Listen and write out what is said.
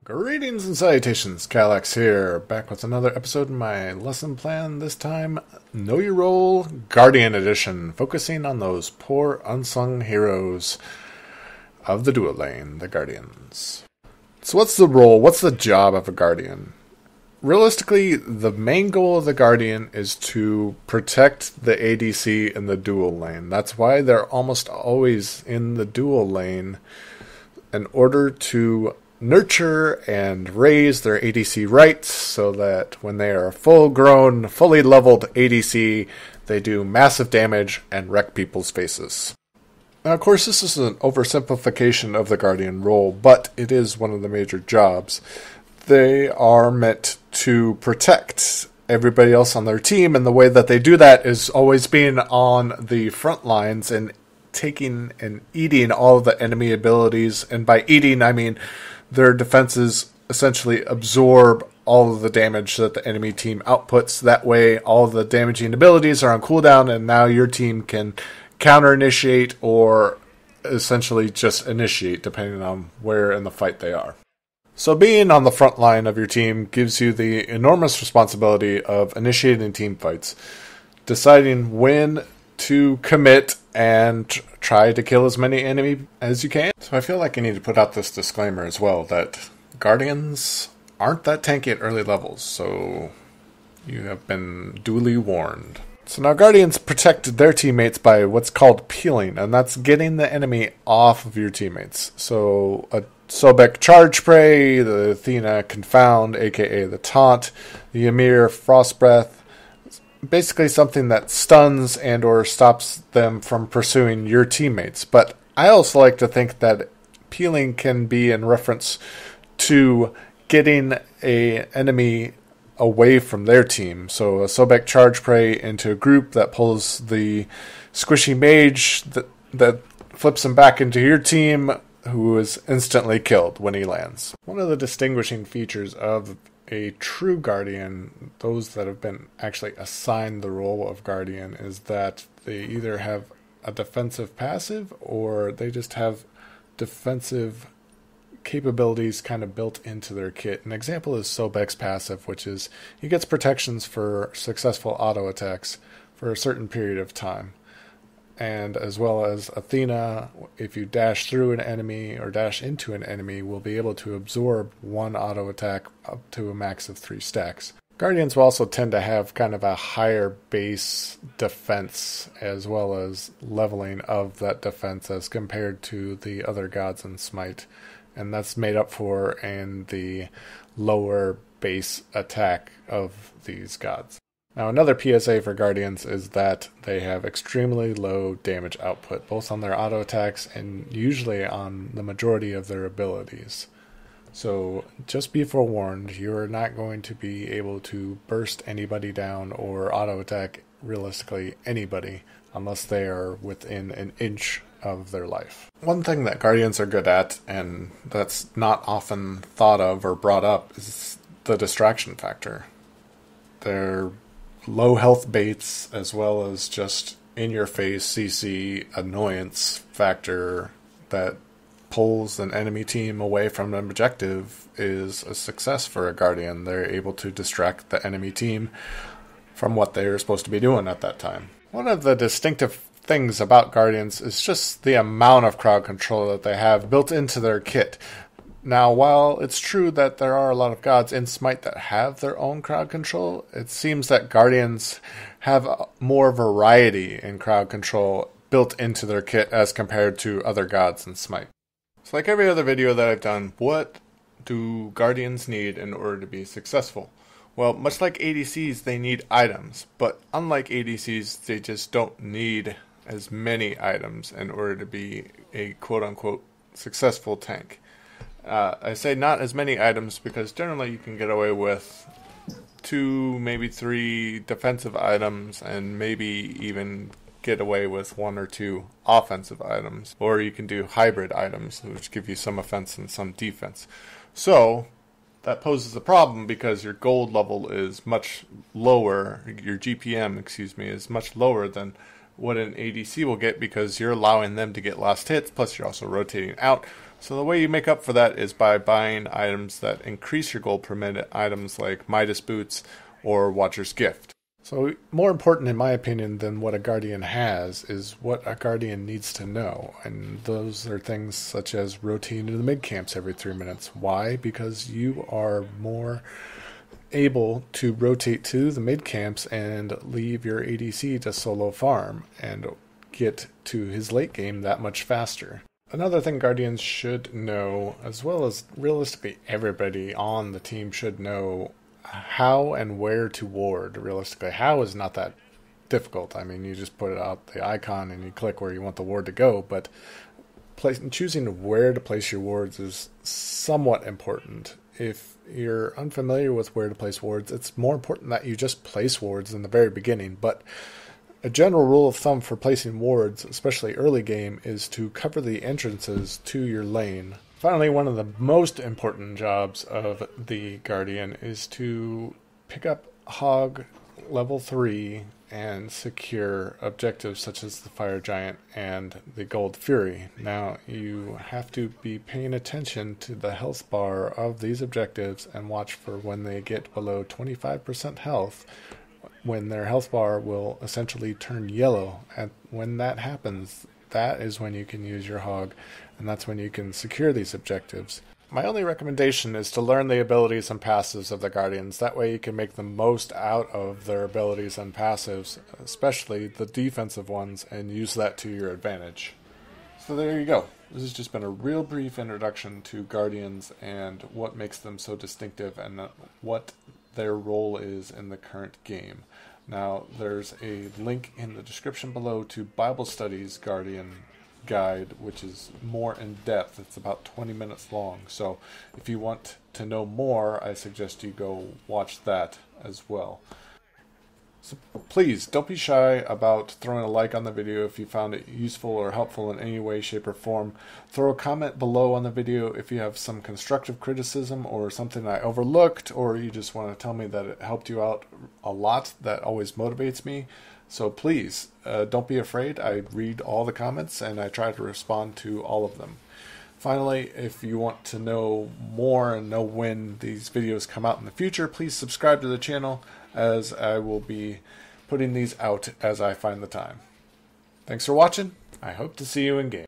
Greetings and salutations, Kyllax here, back with another episode in my lesson plan, this time Know Your Role Guardian Edition, focusing on those poor unsung heroes of the dual lane, the Guardians. So what's the role, what's the job of a Guardian? Realistically, the main goal of the Guardian is to protect the ADC in the dual lane. That's why they're almost always in the dual lane, in order to nurture and raise their ADC rights so that when they are full-grown, fully leveled ADC, they do massive damage and wreck people's faces. Now, of course, this is an oversimplification of the Guardian role, but it is one of the major jobs. They are meant to protect everybody else on their team, and the way that they do that is always being on the front lines and taking and eating all of the enemy abilities. And by eating, I mean their defenses essentially absorb all of the damage that the enemy team outputs. That way, all of the damaging abilities are on cooldown, and now your team can counter-initiate or essentially just initiate, depending on where in the fight they are. So being on the front line of your team gives you the enormous responsibility of initiating team fights, deciding when to commit and try to kill as many enemy as you can. So I feel like I need to put out this disclaimer as well, that Guardians aren't that tanky at early levels, so you have been duly warned. So now Guardians protect their teammates by what's called peeling, and that's getting the enemy off of your teammates. So a Sobek Charge Spray, the Athena Confound, aka the Taunt, the Ymir Frost Breath, basically something that stuns and or stops them from pursuing your teammates. But I also like to think that peeling can be in reference to getting a enemy away from their team. So a Sobek Charge Prey into a group that pulls the squishy mage that flips him back into your team, who is instantly killed when he lands. One of the distinguishing features of a true Guardian, those that have been actually assigned the role of Guardian, is that they either have a defensive passive or they just have defensive capabilities kind of built into their kit. An example is Sobek's passive, which is he gets protections for successful auto attacks for a certain period of time. And as well as Athena, if you dash through an enemy or dash into an enemy, will be able to absorb one auto attack up to a max of 3 stacks. Guardians will also tend to have kind of a higher base defense as well as leveling of that defense as compared to the other gods in Smite. And that's made up for in the lower base attack of these gods. Now, another PSA for Guardians is that they have extremely low damage output, both on their auto attacks and usually on the majority of their abilities. So just be forewarned, you're not going to be able to burst anybody down or auto attack realistically anybody unless they are within an inch of their life. One thing that Guardians are good at, and that's not often thought of or brought up, is the distraction factor. They're low health baits, as well as just in-your-face CC annoyance factor that pulls an enemy team away from an objective is a success for a Guardian. They're able to distract the enemy team from what they're supposed to be doing at that time. One of the distinctive things about Guardians is just the amount of crowd control that they have built into their kit. Now, while it's true that there are a lot of gods in Smite that have their own crowd control, it seems that Guardians have more variety in crowd control built into their kit as compared to other gods in Smite. So like every other video that I've done, what do Guardians need in order to be successful? Well, much like ADCs, they need items, but unlike ADCs, they just don't need as many items in order to be a quote-unquote successful tank. I say not as many items because generally you can get away with 2, maybe 3 defensive items and maybe even get away with 1 or 2 offensive items. Or you can do hybrid items, which give you some offense and some defense. So that poses a problem because your gold level is much lower, your GPM, is much lower than what an ADC will get because you're allowing them to get last hits, plus you're also rotating out, So the way you make up for that is by buying items that increase your gold per minute, items like Midas Boots or Watcher's Gift. So more important, in my opinion, than what a Guardian has is what a Guardian needs to know. And those are things such as rotating to the mid camps every 3 minutes. Why? Because you are more able to rotate to the mid camps and leave your ADC to solo farm and get to his late game that much faster. Another thing Guardians should know, as well as realistically everybody on the team should know, how and where to ward. Realistically, how is not that difficult. I mean, you just put out the icon and you click where you want the ward to go, but choosing where to place your wards is somewhat important. If you're unfamiliar with where to place wards, it's more important that you just place wards in the very beginning, but a general rule of thumb for placing wards, especially early game, is to cover the entrances to your lane. Finally, one of the most important jobs of the Guardian is to pick up Hog level 3 and secure objectives such as the Fire Giant and the Gold Fury. Now, you have to be paying attention to the health bar of these objectives and watch for when they get below 25% health, when their health bar will essentially turn yellow. And when that happens, that is when you can use your Hog, and that's when you can secure these objectives. My only recommendation is to learn the abilities and passives of the Guardians. That way you can make the most out of their abilities and passives, especially the defensive ones, and use that to your advantage. So there you go. This has just been a real brief introduction to Guardians and what makes them so distinctive and what their role is in the current game. Now, there's a link in the description below to Bible Studies Guardian guide, which is more in depth. It's about 20 minutes long. So if you want to know more, I suggest you go watch that as well. So please don't be shy about throwing a like on the video if you found it useful or helpful in any way, shape, or form. Throw a comment below on the video if you have some constructive criticism or something I overlooked, or you just want to tell me that it helped you out a lot. That always motivates me. So please, don't be afraid. I read all the comments and I try to respond to all of them. Finally, if you want to know more and know when these videos come out in the future, please subscribe to the channel, as I will be putting these out as I find the time. Thanks for watching. I hope to see you in game.